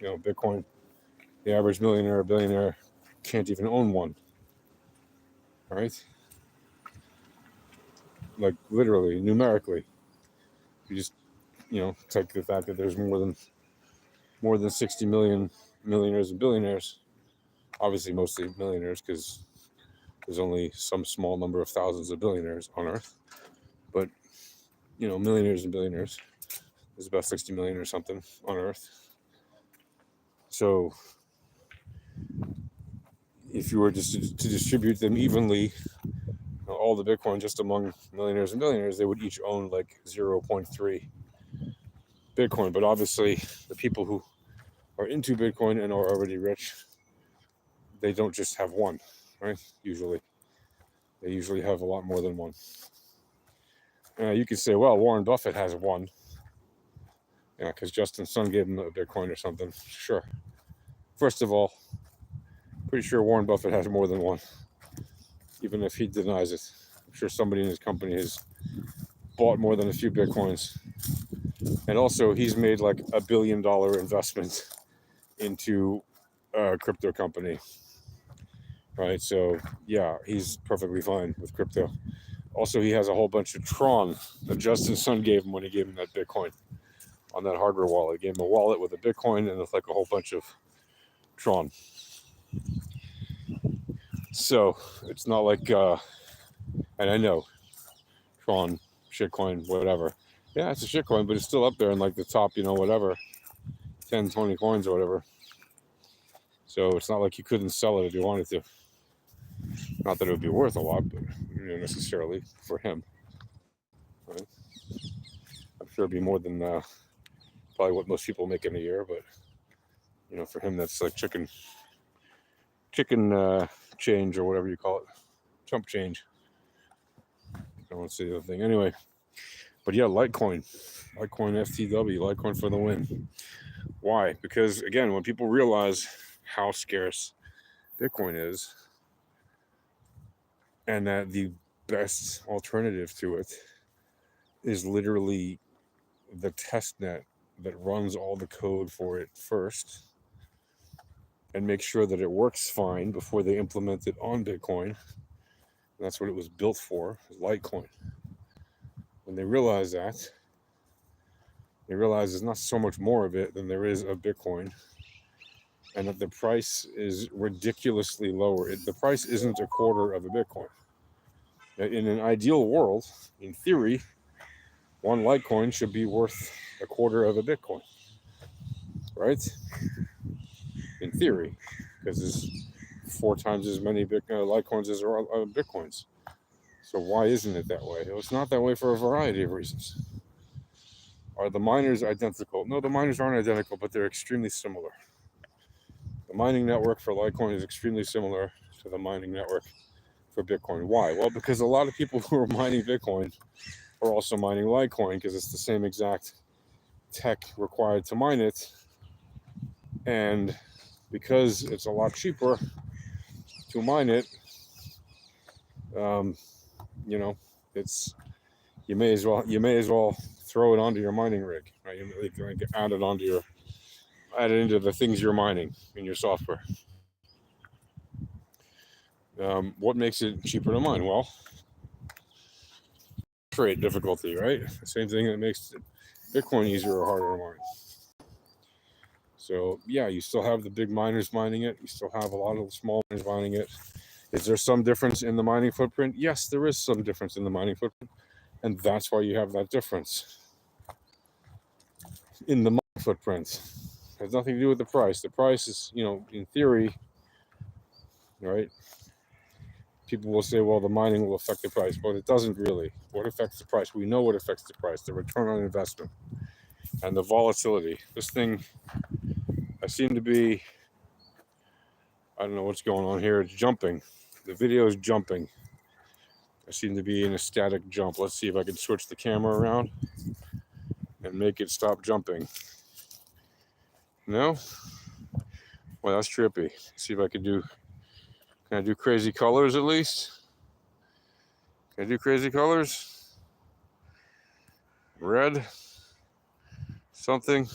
Bitcoin, the average millionaire or billionaire can't even own one. All right? Like literally, numerically. You just, take the fact that there's more than 60 million millionaires and billionaires. Obviously, mostly millionaires, because there's only some small number of thousands of billionaires on Earth. But, millionaires and billionaires. There's about 60 million or something on Earth. So if you were just to distribute them evenly, all the Bitcoin just among millionaires and billionaires, they would each own like 0.3 Bitcoin. But obviously, the people who are into Bitcoin and are already rich, they don't just have one, right? They usually have a lot more than one. You could say, well, Warren Buffett has one. Yeah, because Justin's son gave him a Bitcoin or something. Sure. First of all, pretty sure Warren Buffett has more than one, even if he denies it. I'm sure somebody in his company has bought more than a few Bitcoins. And also, he's made like $1 billion investment into a crypto company. Right? So, yeah, he's perfectly fine with crypto. Also, he has a whole bunch of Tron that Justin's son gave him when he gave him that Bitcoin on that hardware wallet. He gave him a wallet with a Bitcoin and it's like a whole bunch of Tron. So it's not like, and I know Tron, shitcoin, whatever. Yeah, it's a shitcoin, but it's still up there in like the top, whatever, 10, 20 coins or whatever. So it's not like you couldn't sell it if you wanted to. Not that it would be worth a lot, but necessarily for him. Right? I'm sure it'd be more than probably what most people make in a year, but for him that's like chicken change or whatever you call it, chump change. I don't want to say the other thing anyway. But yeah, Litecoin FTW, Litecoin for the win. Why? Because again, when people realize how scarce Bitcoin is, and that the best alternative to it is literally the test net that runs all the code for it first and make sure that it works fine before they implement it on Bitcoin. And that's what it was built for, Litecoin. When they realize that, they realize there's not so much more of it than there is of Bitcoin, and that the price is ridiculously lower. The price isn't a quarter of a Bitcoin. In an ideal world, in theory, one Litecoin should be worth a quarter of a Bitcoin, right? In theory, because there's 4 times as many Litecoins as there are Bitcoins. So why isn't it that way? It's not that way for a variety of reasons. Are the miners identical? No, the miners aren't identical, but they're extremely similar. The mining network for Litecoin is extremely similar to the mining network for Bitcoin. Why? Well, because a lot of people who are mining Bitcoin are also mining Litecoin, because it's the same exact tech required to mine it. And because it's a lot cheaper to mine it, it's you may as well throw it onto your mining rig, right? Add it into the things you're mining in your software. What makes it cheaper to mine? Well, rate difficulty, right? The same thing that makes Bitcoin easier or harder to mine. So yeah, you still have the big miners mining it. You still have a lot of the small miners mining it. Is there some difference in the mining footprint? Yes, there is some difference in the mining footprint. And that's why you have that difference in the mining footprint. It has nothing to do with the price. The price is, in theory, right? People will say, well, the mining will affect the price, but it doesn't really. What affects the price? We know what affects the price, the return on investment and the volatility. This thing, I seem to be, I don't know what's going on here. It's jumping. The video is jumping. I seem to be in a static jump. Let's see if I can switch the camera around and make it stop jumping. No? Well, that's trippy. See if I can I do crazy colors at least? Can I do crazy colors? Red? Something?